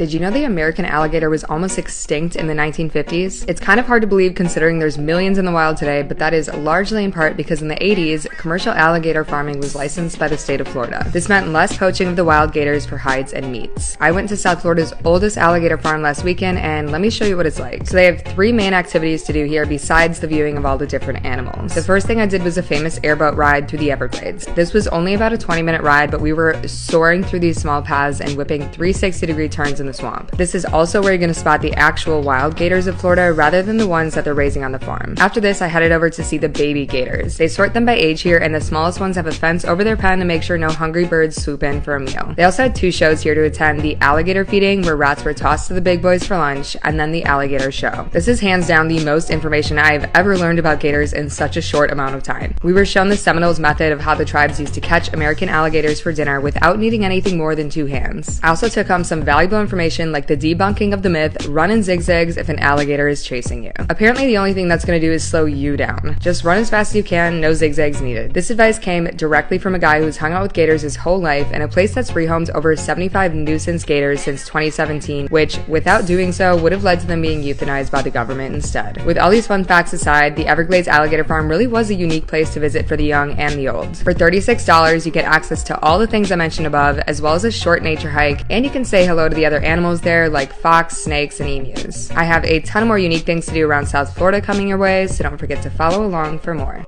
Did you know the American alligator was almost extinct in the 1950s? It's kind of hard to believe considering there's millions in the wild today, but that is largely in part because in the 80s, commercial alligator farming was licensed by the state of Florida. This meant less poaching of the wild gators for hides and meats. I went to South Florida's oldest alligator farm last weekend, and let me show you what it's like. So they have 3 main activities to do here besides the viewing of all the different animals. The first thing I did was a famous airboat ride through the Everglades. This was only about a 20-minute ride, but we were soaring through these small paths and whipping 360-degree turns in the swamp. This is also where you're going to spot the actual wild gators of Florida rather than the ones that they're raising on the farm. After this, I headed over to see the baby gators. They sort them by age here, and the smallest ones have a fence over their pen to make sure no hungry birds swoop in for a meal. They also had 2 shows here to attend: the alligator feeding, where rats were tossed to the big boys for lunch, and then the alligator show. This is hands down the most information I've ever learned about gators in such a short amount of time. We were shown the Seminoles method of how the tribes used to catch American alligators for dinner without needing anything more than 2 hands. I also took home some valuable information like the debunking of the myth, run in zigzags if an alligator is chasing you. Apparently the only thing that's going to do is slow you down. Just run as fast as you can, no zigzags needed. This advice came directly from a guy who's hung out with gators his whole life in a place that's rehomed over 75 nuisance gators since 2017, which, without doing so, would have led to them being euthanized by the government instead. With all these fun facts aside, the Everglades Alligator Farm really was a unique place to visit for the young and the old. For $36, you get access to all the things I mentioned above, as well as a short nature hike, and you can say hello to the other animals there like fox, snakes, and emus. I have a ton more unique things to do around South Florida coming your way, so don't forget to follow along for more.